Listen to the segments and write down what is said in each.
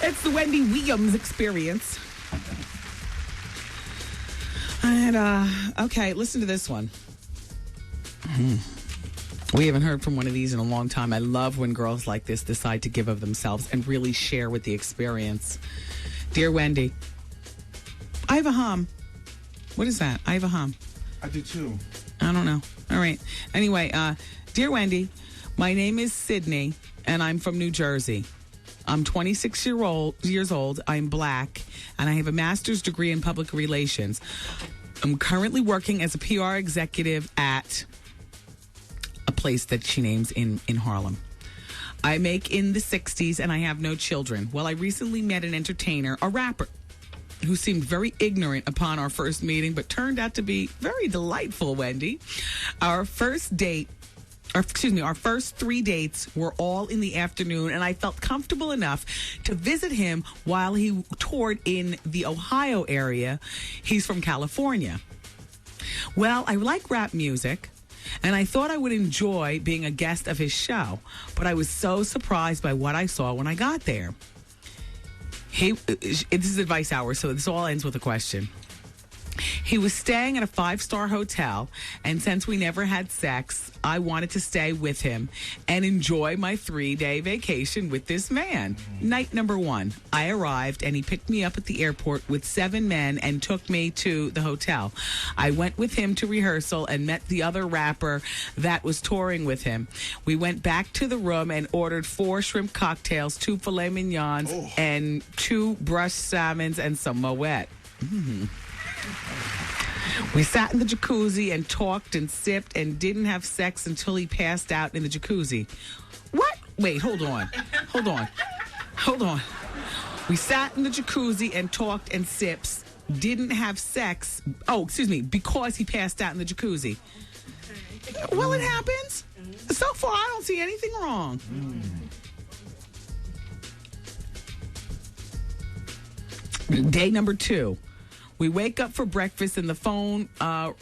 It's the Wendy Willaims experience. And, okay, listen to this one. We haven't heard from one of these in a long time. I love when girls like this decide to give of themselves and really share with the experience. Dear Wendy, I have a hum. What is that? I have a hum. I do too. I don't know. All right. Anyway, dear Wendy, my name is Sydney, and I'm from New Jersey. I'm 26 years old. I'm black, and I have a master's degree in public relations. I'm currently working as a PR executive at a place that she names in Harlem. I make in the 60s, and I have no children. Well, I recently met an entertainer, a rapper, who seemed very ignorant upon our first meeting, but turned out to be very delightful, Wendy. Our first 3 dates were all in the afternoon, and I felt comfortable enough to visit him while he toured in the Ohio area. He's from California. Well, I like rap music, and I thought I would enjoy being a guest of his show, but I was so surprised by what I saw when I got there. This is advice hour, so this all ends with a question. He was staying at a 5-star hotel, and since we never had sex, I wanted to stay with him and enjoy my 3-day vacation with this man. Night number 1, I arrived, and he picked me up at the airport with 7 men and took me to the hotel. I went with him to rehearsal and met the other rapper that was touring with him. We went back to the room and ordered 4 shrimp cocktails, 2 filet mignons, and 2 brushed salmons and some Moet. We sat in the jacuzzi and talked and sipped and didn't have sex until he passed out in the jacuzzi. What? Wait, hold on. We sat in the jacuzzi and talked and sips, didn't have sex. Oh, excuse me, because he passed out in the jacuzzi. Well, it happens. So far, I don't see anything wrong. Day number 2. We wake up for breakfast and the phone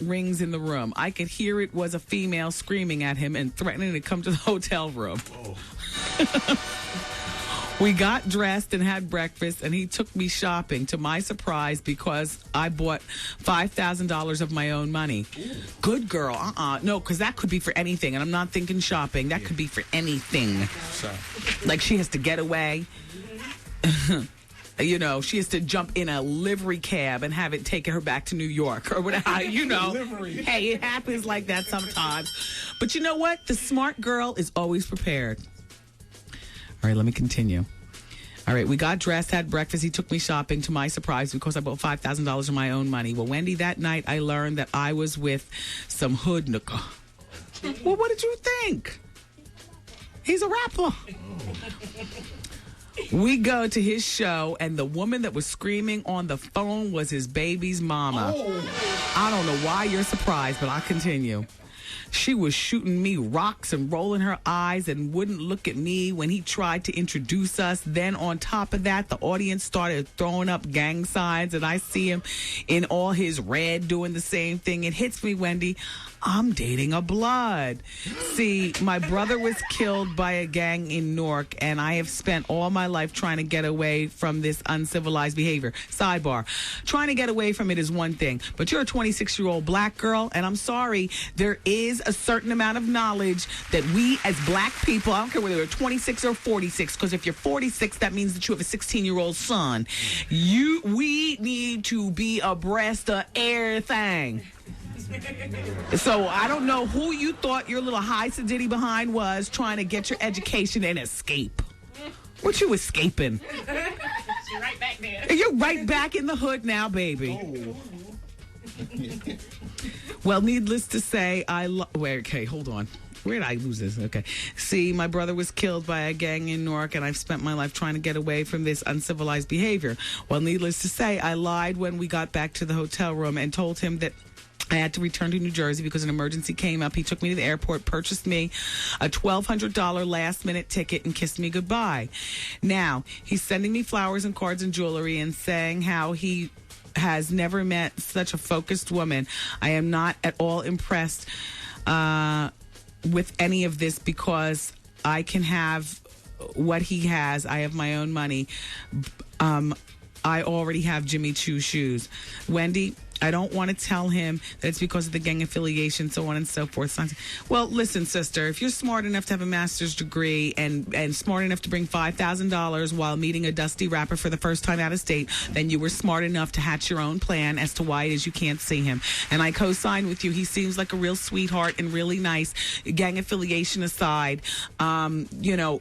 rings in the room. I could hear it was a female screaming at him and threatening to come to the hotel room. We got dressed and had breakfast, and he took me shopping, to my surprise, because I bought $5,000 of my own money. Good girl. No, because that could be for anything, and I'm not thinking shopping. That could be for anything. Like she has to get away. You know, she has to jump in a livery cab and have it take her back to New York or whatever, you know. Hey, it happens like that sometimes. But you know what? The smart girl is always prepared. All right, let me continue. All right, we got dressed, had breakfast. He took me shopping, to my surprise, because I bought $5,000 of my own money. Well, Wendy, that night I learned that I was with some hood nooker. Well, what did you think? He's a rapper. We go to his show, and the woman that was screaming on the phone was his baby's mama. I don't know why you're surprised, but I'll continue. She was shooting me rocks and rolling her eyes and wouldn't look at me when he tried to introduce us. Then on top of that, the audience started throwing up gang signs, and I see him in all his red doing the same thing. It hits me, Wendy. I'm dating a blood. See, my brother was killed by a gang in Newark, and I have spent all my life trying to get away from this uncivilized behavior. Sidebar, trying to get away from it is one thing, but you're a 26-year-old black girl, and I'm sorry, there is a certain amount of knowledge that we as black people, I don't care whether you're 26 or 46, because if you're 46, that means that you have a 16-year-old son. We need to be abreast of everything. So I don't know who you thought your little high sedity behind was trying to get your education and escape. What you escaping? You're right back there. You're right back in the hood now, baby. Well, needless to say, okay, hold on. Where did I lose this? Okay. See, my brother was killed by a gang in Newark, and I've spent my life trying to get away from this uncivilized behavior. Well, needless to say, I lied when we got back to the hotel room and told him that I had to return to New Jersey because an emergency came up. He took me to the airport, purchased me a $1,200 last-minute ticket, and kissed me goodbye. Now, he's sending me flowers and cards and jewelry and saying how he has never met such a focused woman. I am not at all impressed with any of this because I can have what he has. I have my own money. I already have Jimmy Choo's shoes. Wendy, I don't want to tell him that it's because of the gang affiliation, so on and so forth. Well, listen, sister, if you're smart enough to have a master's degree and smart enough to bring $5,000 while meeting a dusty rapper for the first time out of state, then you were smart enough to hatch your own plan as to why it is you can't see him. And I co-sign with you. He seems like a real sweetheart and really nice. Gang affiliation aside, and no,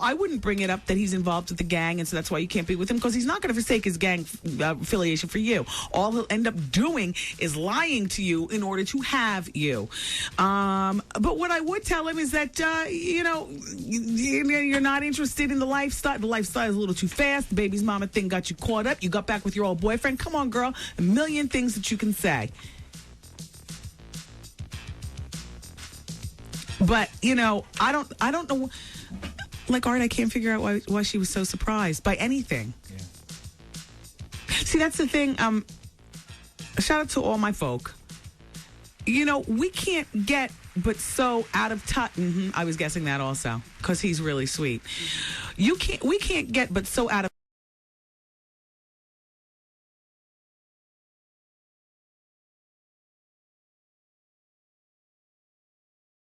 I wouldn't bring it up that he's involved with the gang, and so that's why you can't be with him, because he's not going to forsake his gang affiliation for you. All he'll end up doing is lying to you in order to have you. But what I would tell him is that, you're not interested in the lifestyle. The lifestyle is a little too fast. The baby's mama thing got you caught up. You got back with your old boyfriend. Come on, girl. A million things that you can say. But, I don't know. Like, Art, I can't figure out why she was so surprised by anything. Yeah. See, that's the thing. Shout out to all my folk. We can't get but so out of touch. I was guessing that also, because he's really sweet. We can't get but so out of